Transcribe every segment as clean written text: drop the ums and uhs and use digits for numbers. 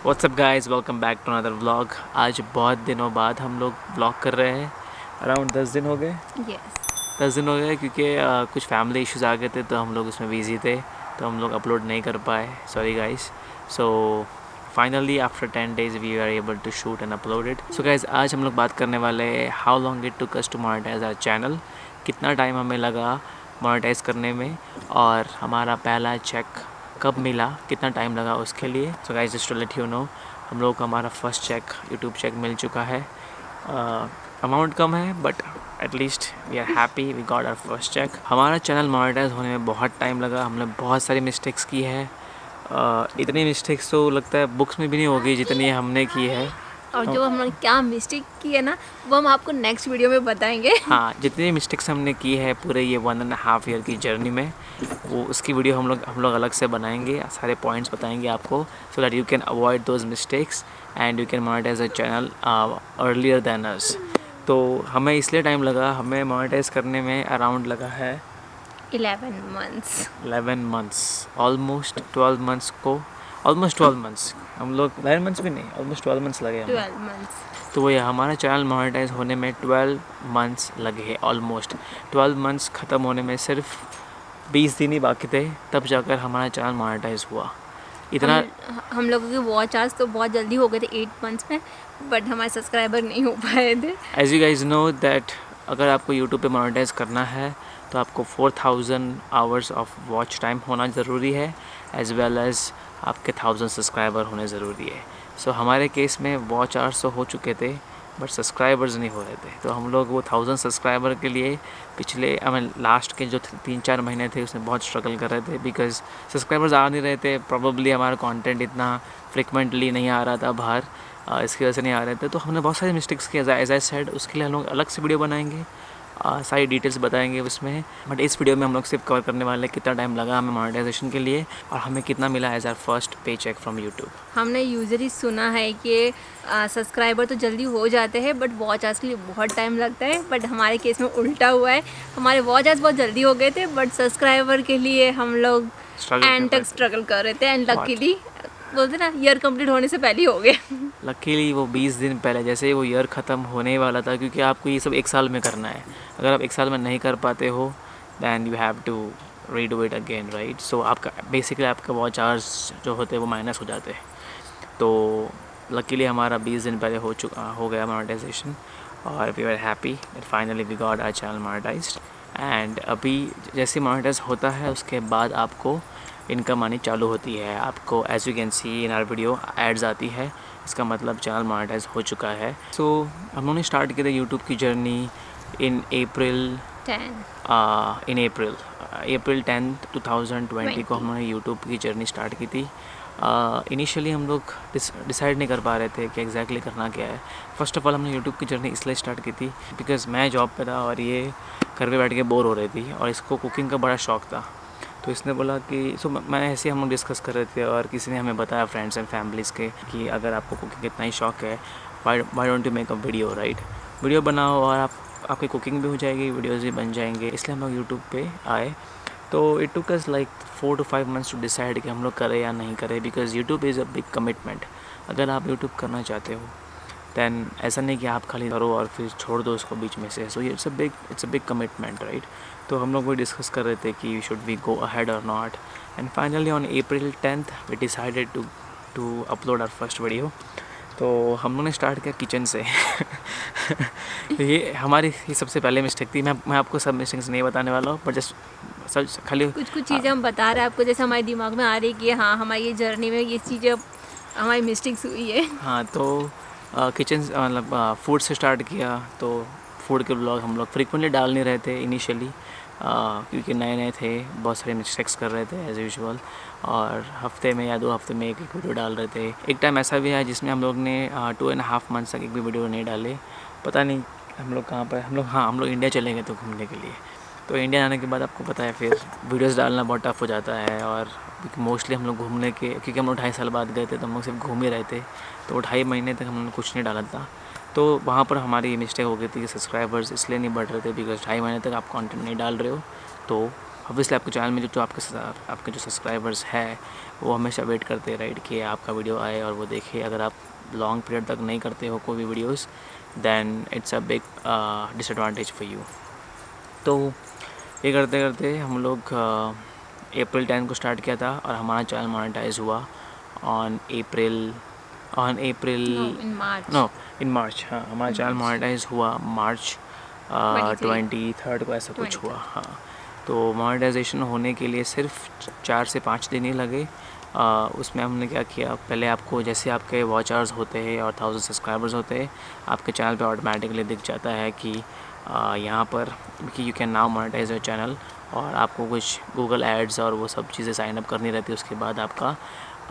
WhatsApp guys, welcome back to another vlog. आज बहुत दिनों बाद हम लोग व्लॉग कर रहे हैं। अराउंड 10 दिन हो गए। Yes. 10 दिन हो गए क्योंकि कुछ फैमिली इश्यूज आ गए थे तो हम लोग उसमें बिजी थे, तो हम लोग अपलोड नहीं कर पाए। Sorry guys. So finally after 10 days we are able to shoot and upload it. So guys, आज हम लोग बात करने वाले हैं how long it took us to monetize our channel. कितना टाइम हमें लगा मोनेटाइज करने में, और हमारा पहला चेक कब मिला, कितना टाइम लगा उसके लिए। So guys, just to let you know, हम लोग को हमारा फर्स्ट चेक, यूट्यूब चेक मिल चुका है। अमाउंट कम है but at least we are happy we got our first check. हमारा चैनल मोनेटाइज होने में बहुत टाइम लगा। हमने बहुत सारी मिस्टेक्स की है। इतनी मिस्टेक्स तो लगता है बुक्स में भी नहीं होगी जितनी हमने की है। और जो हमने क्या मिस्टेक की है ना, वो हम आपको नेक्स्ट वीडियो में बताएंगे। हाँ, जितनी मिस्टेक्स हमने की है पूरे ये 1.5 ईयर की जर्नी में, वो उसकी वीडियो हम लोग अलग से बनाएंगे। सारे पॉइंट्स बताएंगे आपको, so that you can avoid those mistakes and you can monetize a channel earlier than us. तो हमें इसलिए टाइम लगा, हमें मोनेटाइज करने में अराउंड लगा है 11 months। 11 मंथ्स, ऑलमोस्ट 12 मंथ्स को। ऑलमोस्ट 12 मंथ्स, हम लोग 11 मंथ्स भी नहीं, ऑलमोस्ट 12 मंथ्स लगे हमें। 12 months। तो वही हमारा चैनल मोनेटाइज होने में 12 मंथ्स लगे हैं। ऑलमोस्ट 12 मंथ्स ख़त्म होने में सिर्फ 20 दिन ही बाकी थे, तब जाकर हमारा चैनल मोनेटाइज हुआ। इतना हम लोगों के वॉच आवर्स तो बहुत जल्दी हो गए थे 8 months में, बट हमारे सब्सक्राइबर नहीं हो पाए थे। As you guys know that अगर आपको यूट्यूब पे मोनेटाइज करना है तो आपको 4000 आवर्स ऑफ वॉच टाइम होना ज़रूरी है, एज वेल एज़ आपके 1000 सब्सक्राइबर होने ज़रूरी है। सो हमारे केस में वॉच आवर्स तो हो चुके थे बट सब्सक्राइबर्स नहीं हो रहे थे, तो हम लोग वो 1000 सब्सक्राइबर के लिए पिछले लास्ट के जो 3-4 महीने थे उसमें बहुत स्ट्रगल कर रहे थे, बिकॉज सब्सक्राइबर्स आ नहीं रहे थे। प्रॉबली हमारा कंटेंट इतना फ्रिक्वेंटली नहीं आ रहा था बाहर, इसकी वजह से नहीं आ रहे थे। तो हमने बहुत सारे मिस्टेक्स किए, एज आई सेड। उसके लिए हम लोग अलग से वीडियो बनाएंगे, सारी डिटेल्स बताएंगे उसमें। बट इस वीडियो में हम लोग सिर्फ कवर करने वाले हैं कितना टाइम लगा हमें मोनेटाइजेशन के लिए, और हमें कितना मिला एज आर फर्स्ट पे चेक फ्रॉम यूट्यूब। हमने यूजली सुना है कि सब्सक्राइबर तो जल्दी हो जाते हैं बट वॉच आवर्स के लिए बहुत टाइम लगता है, बट हमारे केस में उल्टा हुआ है। हमारे वॉच आवर्स बहुत जल्दी हो गए थे बट सब्सक्राइबर के लिए हम लोग एंड तक स्ट्रगल कर रहे थे, एंड लकीली बोलते ना ईयर कंप्लीट होने से पहले ही हो गए। लकीली वो 20 दिन पहले, जैसे ही वो ईयर ख़त्म होने वाला था, क्योंकि आपको ये सब 1 साल में करना है। अगर आप 1 साल में नहीं कर पाते हो then you have to redo it again, right. So आपका बेसिकली आपका वॉच आवर्स जो होते हैं वो माइनस हो जाते हैं। तो लकीली हमारा 20 दिन पहले हो गया मोनेटाइजेशन, और we are happy that finally we got our channel monetized. And अभी जैसे मोनेटाइज होता है उसके बाद आपको इनकम आनी चालू होती है। आपको as you can see in our video ads आती है, इसका मतलब चैनल मोनेटाइज हो चुका है। सो हम लोगों ने स्टार्ट की थी यूट्यूब की जर्नी इन अप्रैल 10 2020 को हम लोगने यूट्यूब की जर्नी स्टार्ट की थी। इनिशियली हम लोग डिसाइड नहीं कर पा रहे थे कि एग्जैक्टली करना क्या है। फ़र्स्ट ऑफ़ ऑल हमने यूट्यूब की जर्नी इसलिए स्टार्ट की थी बिकॉज़ मैं जॉब पे था और ये घर पे बैठ के बोर हो रही थी, और इसको कुकिंग का बड़ा शौक़ था। तो इसने बोला कि मैं ऐसे हम लोग डिस्कस कर रहे थे, और किसी ने हमें बताया फ्रेंड्स एंड फैमिलीज़ के कि अगर आपको कुकिंग इतना ही शौक़ है, why don't you make a video, right. Video बनाओ और आपकी कुकिंग भी हो जाएगी, वीडियोज़ भी बन जाएंगे। इसलिए हम लोग यूट्यूब पे आए। तो it took us like 4 to 5 months to decide कि हम लोग करें या नहीं करें, because YouTube is a big commitment. अगर आप यूट्यूब करना चाहते हो दैन ऐसा नहीं कि आप खाली करो और फिर छोड़ दो उसको बीच में से। So it's a big commitment, right. तो हम लोग वही डिस्कस कर रहे थे कि शुड वी गो अहेड और not, and finally on April 10th we decided to upload our first video. तो हम लोगों ने स्टार्ट किया किचन से। तो ये सबसे पहले मिस्टेक थी। मैं आपको सब मिस्टेक्स नहीं बताने वाला हूँ, पर जस्ट सब खाली कुछ चीज़ें हम बता रहे हैं आपको, जैसे हमारे दिमाग में आ रही है कि हाँ हमारी ये जर्नी में ये चीज़ें हमारी मिस्टेक्स हुई है। हाँ, तो किचन मतलब फूड से स्टार्ट किया। तो फूड के ब्लॉग हम लोग फ्रिक्वेंटली डाल नहीं रहे थे इनिशियली, क्योंकि नए थे, बहुत सारे मिस्टेक्स कर रहे थे एज़ यूजुअल, और हफ्ते में या 2 हफ्ते में एक वीडियो डाल रहे थे। एक टाइम ऐसा भी है जिसमें हम लोग ने 2.5 months तक एक भी वीडियो नहीं डाले। पता नहीं हम लोग कहाँ पर, हम लोग इंडिया चले गए थे घूमने के लिए। तो इंडिया आने के बाद आपको पता है फिर वीडियोस डालना बहुत टफ हो जाता है, और मोस्टली हम लोग घूमने के, क्योंकि हम लोग 2.5 साल बाद गए थे तो हम लोग सिर्फ घूम ही रहे थे, तो 2.5 महीने तक हम लोग कुछ नहीं डाला था। तो वहाँ पर हमारी मिस्टेक हो गई थी कि सब्सक्राइबर्स इसलिए नहीं बढ़ रहे थे बिकॉज 2.5 महीने तक आप कंटेंट नहीं डाल रहे हो, तो ऑब्वियसली आपके चैनल में जो आपके जो सब्सक्राइबर्स हैं वो हमेशा वेट करते हैं, राइट, कि आपका वीडियो आए और वो देखे। अगर आप लॉन्ग पीरियड तक नहीं करते हो कोई भी videos, then it's a big disadvantage for you. तो ये करते करते हम लोग अप्रैल 10 को स्टार्ट किया था और हमारा चैनल मोनेटाइज हुआ on April in March. No in March. हाँ, हमारा चैनल मोनेटाइज हुआ मार्च 23 को, ऐसा कुछ हुआ। हाँ, तो मोनेटाइजेशन होने के लिए सिर्फ 4 से 5 दिन ही लगे। उसमें हमने क्या किया, पहले आपको जैसे आपके वॉच आवर्स होते हैं और 1000 सब्सक्राइबर्स होते हैं, आपके चैनल पे ऑटोमेटिकली दिख जाता है कि यहाँ पर कि you can now monetise your channel, और आपको कुछ गूगल एड्स और वो सब चीज़ें साइन अप करनी रहती है। उसके बाद आपका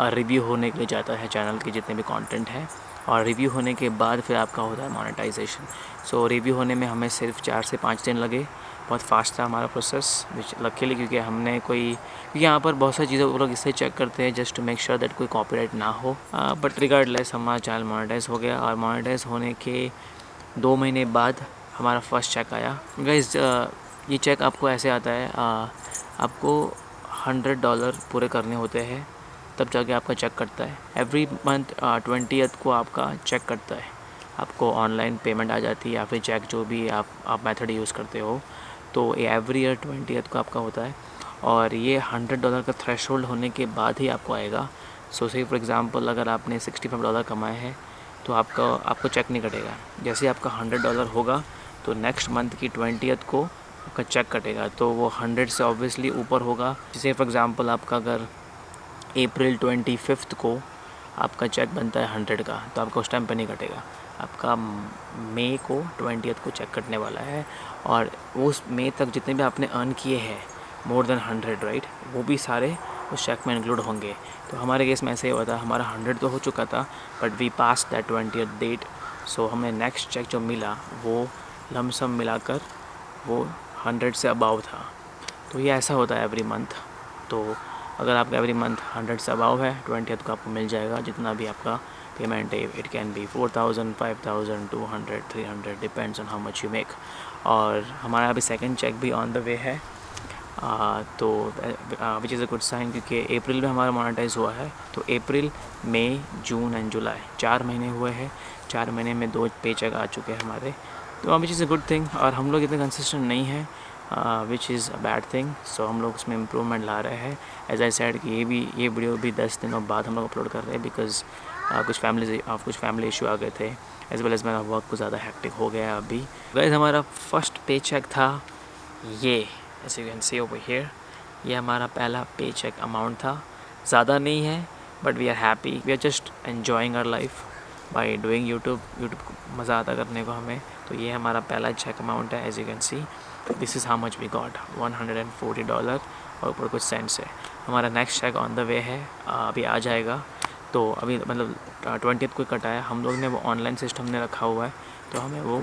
रिव्यू होने के लिए जाता है चैनल के जितने भी कंटेंट है, और रिव्यू होने के बाद फिर आपका होता है मोनेटाइजेशन। सो रिव्यू होने में हमें सिर्फ 4 से 5 दिन लगे। बहुत फास्ट था हमारा प्रोसेस, विच लकीली, क्योंकि हमने क्योंकि यहाँ पर बहुत सारी चीज़ें वो लोग इससे चेक करते हैं just to make sure that कोई कॉपीराइट ना हो। बट रिगार्डलेस हमारा चैनल मोनेटाइज हो गया, और मोनेटाइज होने के 2 महीने बाद हमारा फर्स्ट चेक आया। गाइस, ये चेक आपको ऐसे आता है, आपको $100 पूरे करने होते हैं तब जाके आपका चेक कटता है। एवरी मंथ 20th को आपका चेक कटता है, आपको ऑनलाइन पेमेंट आ जाती है या फिर चेक, जो भी आप मेथड यूज़ करते हो। तो ये एवरी ईयर 20th को आपका होता है, और ये $100 का थ्रेशोल्ड होने के बाद ही आपको आएगा। सो से फॉर एग्ज़ाम्पल, अगर आपने $65 कमाए हैं तो आपको चेक नहीं कटेगा। जैसे आपका $100 होगा तो नेक्स्ट मंथ की 20th को आपका चेक कटेगा, तो वो 100 से ऑब्वियसली ऊपर होगा। जैसे फॉर एग्ज़ाम्पल, आपका अगर अप्रैल 25 को आपका चेक बनता है 100 का, तो आपका उस टाइम पे नहीं कटेगा। आपका मई को 20th को चेक कटने वाला है, और उस मई तक जितने भी आपने अर्न किए हैं मोर देन 100, राइट, वो भी सारे उस चेक में इंक्लूड होंगे। तो हमारे केस में ऐसे ही हुआ था, हमारा 100 तो हो चुका था, but we pass that 20th date. So हमें नेक्स्ट चेक जो मिला वो लमसम मिलाकर वो 100 से अबाव था। तो ये ऐसा होता है एवरी मंथ। तो अगर आपका एवरी मंथ 100 से अबाव है, 20th को आपको मिल जाएगा जितना भी आपका पेमेंट है। It can be 4000, 5000, 200, 300, depends on how much you make. और हमारा अभी सेकंड चेक भी ऑन द वे है, तो which is a good sign, क्योंकि अप्रैल में हमारा मोनेटाइज हुआ है। तो अप्रैल, मई, जून एंड जुलाई 4 महीने हुए हैं। 4 महीने में 2 पे चेक आ चुके हैं हमारे, तो which is a good thing. और हम लोग इतने कंसिस्टेंट नहीं हैं, which is a bad thing. So हम लोग उसमें इम्प्रूवमेंट ला रहे हैं। एज आई सेड कि ये वीडियो भी 10 दिनों बाद हम लोग अपलोड कर रहे हैं, बिकॉज कुछ फैमिली इशू आ गए थे, एज वेल एज़ मेरा वर्क कुछ ज़्यादा हैक्टिक हो गया अभी। गाइस, हमारा फर्स्ट पे चेक था ये, as you can see over here, ये हमारा पहला पे चेक अमाउंट था। ज़्यादा नहीं है, but we are happy, we are just enjoying our life by doing YouTube को मज़ा आता करने को हमें। तो ये हमारा पहला चेक अमाउंट है, as you can see this is how much we got, $140 और ऊपर कुछ सेंट्स है। हमारा next check on the way है, अभी आ जाएगा। तो अभी मतलब 20th को कटा है, हम लोग ने वो ऑनलाइन सिस्टम ने रखा हुआ है, तो हमें वो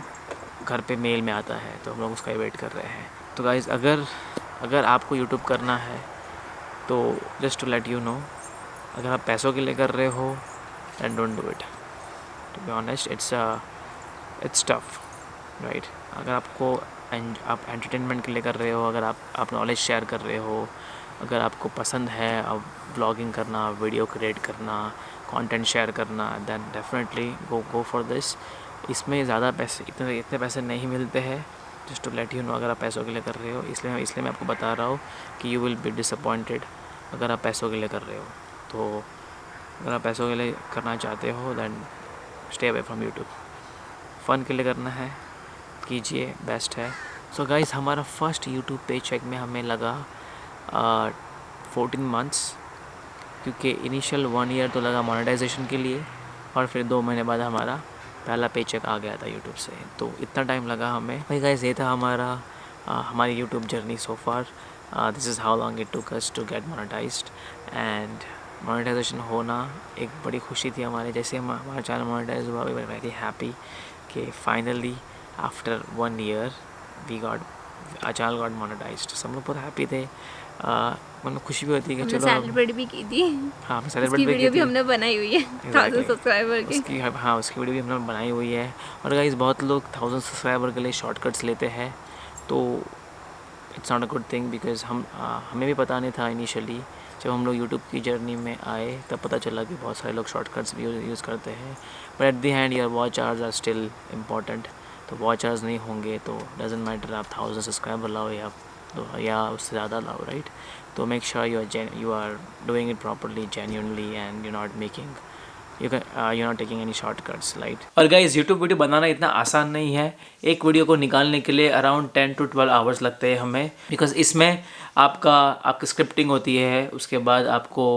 घर पे मेल में आता है, तो हम लोग उसका वेट कर रहे हैं। तो गाइज़, अगर आपको यूट्यूब करना है तो just to let you know, अगर आप पैसों के लिए कर रहे हो then don't do it. To be honest, it's tough, right. अगर आप एंटरटेनमेंट के लिए कर रहे हो, अगर आप नॉलेज शेयर कर रहे हो, अगर आपको पसंद है अब ब्लॉगिंग करना, वीडियो क्रिएट करना, कंटेंट शेयर करना, then definitely go for this. इसमें ज़्यादा पैसे, इतने पैसे नहीं मिलते हैं, just to let you know. अगर आप पैसों के लिए कर रहे हो, इसलिए मैं आपको बता रहा हूँ कि यू विल बी डिसअपॉइंटेड अगर आप पैसों के लिए कर रहे हो। तो अगर आप पैसों के लिए करना चाहते हो then stay away from YouTube. Fun के लिए करना है, कीजिए, बेस्ट है। सो गाइस, हमारा फर्स्ट यूट्यूब पे चेक में हमें लगा 14 मंथ्स, क्योंकि इनिशियल 1 ईयर तो लगा मोनेटाइजेशन के लिए, और फिर 2 महीने बाद हमारा पहला पे चेक आ गया था यूट्यूब से। तो इतना टाइम लगा हमें। भाई गाइस, ये था हमारी YouTube journey so far. This is how long it took us to get monetized, and monetization होना एक बड़ी खुशी थी हमारे। जैसे हमारा चैनल मोनेटाइज हुआ, वी वर वेरी हैप्पी कि finally after 1 year our channel got monetized। सब लोग बहुत हैप्पी थे, मतलब खुशी भी होती है कि हमने चलो सेलिब्रेट भी की थी। हाँ, उसकी सेलिब्रेट वीडियो भी हमने बनाई हुई है 1000 सब्सक्राइबर की। उसकी वीडियो भी हमने बनाई हुई है। और गाइस, बहुत लोग 1000 सब्सक्राइबर के लिए शॉर्टकट्स लेते हैं, तो it's not a good thing because हमें भी पता नहीं था इनिशियली। जब हम लोग यूट्यूब की जर्नी में आए तब पता चला कि बहुत सारे लोग शॉर्टकट्स भी यूज़ करते हैं, but at the end your watch hours are still important. तो वॉच आवर्स नहीं होंगे तो डजेंट मैटर आप 1000 सब्सक्राइबर लाओ या उससे ज़्यादा लाओ, राइट। तो make sure you are doing it properly, genuinely, and you not making you're not taking any shortcuts, right? और गाइस यूट्यूब वीडियो बनाना इतना आसान नहीं है। एक वीडियो को निकालने के लिए अराउंड 10 to 12 आवर्स लगते हैं हमें, बिकॉज इसमें आपकी स्क्रिप्टिंग होती है, उसके बाद आपको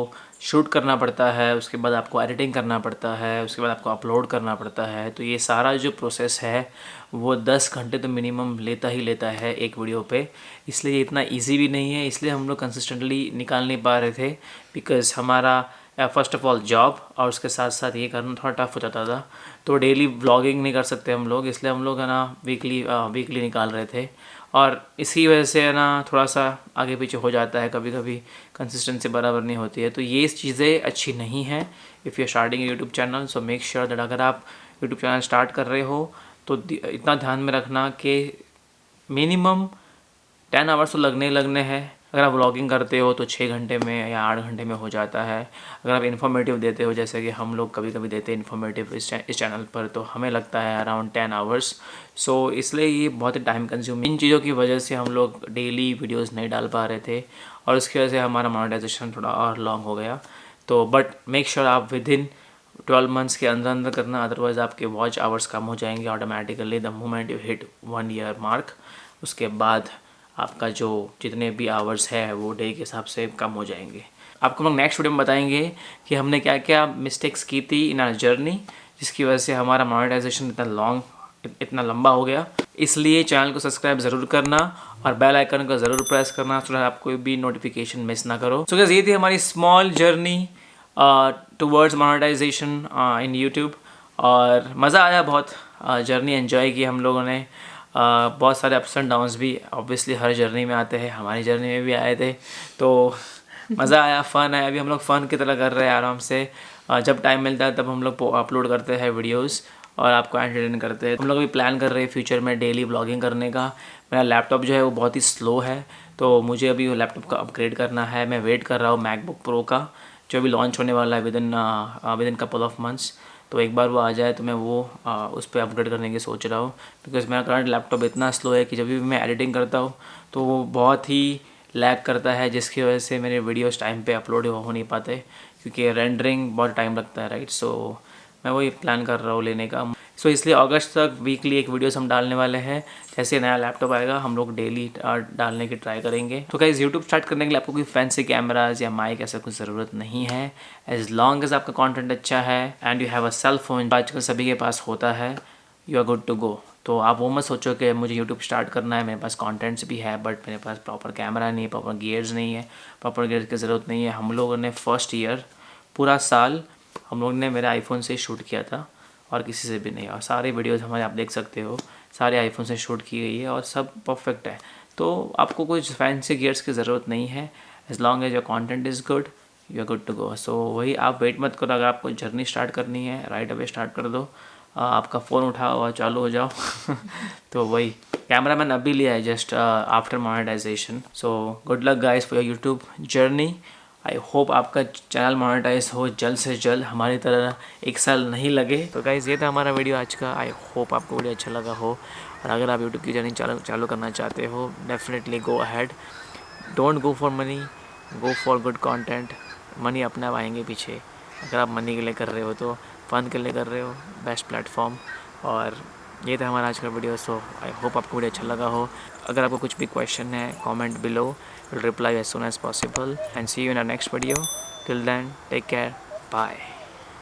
शूट करना पड़ता है, उसके बाद आपको एडिटिंग करना पड़ता है, उसके बाद आपको अपलोड करना पड़ता है। तो ये सारा जो प्रोसेस है वो 10 घंटे तो मिनिमम लेता ही लेता है एक वीडियो पे। इसलिए ये इतना ईजी भी नहीं है, इसलिए हम लोग कंसिस्टेंटली निकाल नहीं पा रहे थे, बिकॉज हमारा फ़र्स्ट ऑफ ऑल जॉब और उसके साथ साथ ये करना थोड़ा टफ हो जाता था। तो डेली व्लॉगिंग नहीं कर सकते हम लोग, इसलिए हम लोग है ना वीकली निकाल रहे थे। और इसी वजह से है ना थोड़ा सा आगे पीछे हो जाता है, कभी कभी कंसिस्टेंसी बराबर नहीं होती है। तो ये चीज़ें अच्छी नहीं हैं if you are starting YouTube channel. So make sure that अगर आप यूट्यूब चैनल स्टार्ट कर रहे हो तो इतना ध्यान में रखना कि मिनिमम 10 आवर्स तो लगने हैं। अगर आप व्लॉगिंग करते हो तो 6 घंटे में या 8 घंटे में हो जाता है। अगर आप इन्फॉर्मेटिव देते हो, जैसे कि हम लोग कभी कभी देते हैं इन्फॉर्मेटिव इस चैनल पर, तो हमें लगता है अराउंड 10 आवर्स। सो इसलिए ये बहुत ही टाइम कंज्यूमिंग, इन चीज़ों की वजह से हम लोग डेली वीडियोस नहीं डाल पा रहे थे और उसकी वजह से हमारा मोनेटाइजेशन थोड़ा और लॉन्ग हो गया। तो बट मेक श्योर आप विद इन 12 मंथ्स के अंदर करना, अदरवाइज़ आपके वॉच आवर्स कम हो जाएंगे automatically the moment you hit 1 year mark. उसके बाद आपका जो जितने भी आवर्स है वो डे के हिसाब से कम हो जाएंगे। आपको हम लोग नेक्स्ट वीडियो में बताएंगे कि हमने क्या क्या मिस्टेक्स की थी इन आवर जर्नी, जिसकी वजह से हमारा मोनेटाइजेशन इतना लंबा हो गया। इसलिए चैनल को सब्सक्राइब ज़रूर करना और बेल आइकन को ज़रूर प्रेस करना, सो आप कोई भी नोटिफिकेशन मिस ना करो। सो गाइस, ये थी हमारी small journey towards monetization in YouTube, और मज़ा आया बहुत। जर्नी एंजॉय की हम लोगों ने। बहुत सारे अप्स एंड डाउन्स भी ऑब्वियसली हर जर्नी में आते हैं, हमारी जर्नी में भी आए थे। तो मज़ा आया, फ़न आया। अभी हम लोग फ़न की तरह कर रहे हैं आराम से। जब टाइम मिलता है तब हम लोग अपलोड करते हैं वीडियोस और आपको एंटरटेन करते हैं। हम लोग अभी प्लान कर रहे हैं फ्यूचर में डेली व्लॉगिंग करने का। मेरा लैपटॉप जो है वो बहुत ही स्लो है, तो मुझे अभी वो लैपटॉप का अपग्रेड करना है। मैं वेट कर रहा हूँ मैकबुक प्रो का, जो अभी लॉन्च होने वाला है with in couple of months. तो एक बार वो आ जाए तो मैं वो उस पर अपग्रेड करने की सोच रहा हूँ, बिकॉज़ मेरा करंट लैपटॉप इतना स्लो है कि जब भी मैं एडिटिंग करता हूँ तो वो बहुत ही लैग करता है, जिसकी वजह से मेरे वीडियोस टाइम पे अपलोड हो नहीं पाते, क्योंकि रेंडरिंग बहुत टाइम लगता है, राइट। सो मैं वही प्लान कर रहा हूँ लेने का। सो इसलिए अगस्त तक वीकली एक वीडियोस हम डालने वाले हैं। जैसे नया लैपटॉप आएगा हम लोग डेली डालने की ट्राई करेंगे। तो गाइस, यूट्यूब स्टार्ट करने के लिए आपको कोई फैंसी कैमराज या माइक ऐसा कुछ ज़रूरत नहीं है। एज लॉन्ग एज आपका कंटेंट अच्छा है and you have a cell phone, आजकल सभी के पास होता है, you are good to go. तो आप वो मत सोचो कि मुझे यूट्यूब स्टार्ट करना है, मेरे पास कंटेंट्स भी है बट मेरे पास प्रॉपर कैमरा नहीं है, प्रॉपर गियर्स नहीं है, प्रॉपर गियर्स की ज़रूरत नहीं है। हम लोगों ने फर्स्ट ईयर पूरा साल हम लोग ने मेरे आईफोन से शूट किया था और किसी से भी नहीं, और सारे वीडियोस हमारे आप देख सकते हो सारे आईफोन से शूट की गई है और सब परफेक्ट है। तो आपको कुछ फैंसी गियर्स की ज़रूरत नहीं है। As long as your content is good, you are good to go. So वही, आप वेट मत करो। अगर आपको जर्नी स्टार्ट करनी है राइट अवे स्टार्ट कर दो, आपका फ़ोन उठाओ और चालू हो जाओ। तो वही, कैमरा मैंने अभी लिया है just after monetization. So good luck guys for your YouTube journey. I hope आपका चैनल मोनेटाइज हो जल्द से जल्द, हमारी तरह 1 साल नहीं लगे। तो गाइज़, ये था हमारा वीडियो आज का। आई होप आपको वीडियो अच्छा लगा हो, और अगर आप यूट्यूब की जर्नी चालू करना चाहते हो, definitely go ahead. Don't go for money, go for good content. Money अपने आप आएंगे पीछे। अगर आप मनी के लिए कर रहे हो तो फ़न के लिए कर रहे हो, बेस्ट प्लेटफॉर्म। और ये था हमारा आज का वीडियो। सो आई होप आपको वीडियो अच्छा लगा हो। अगर आपको कुछ भी क्वेश्चन है, comment below, will reply as soon as possible, and see you in our next video. Till then, take care, bye.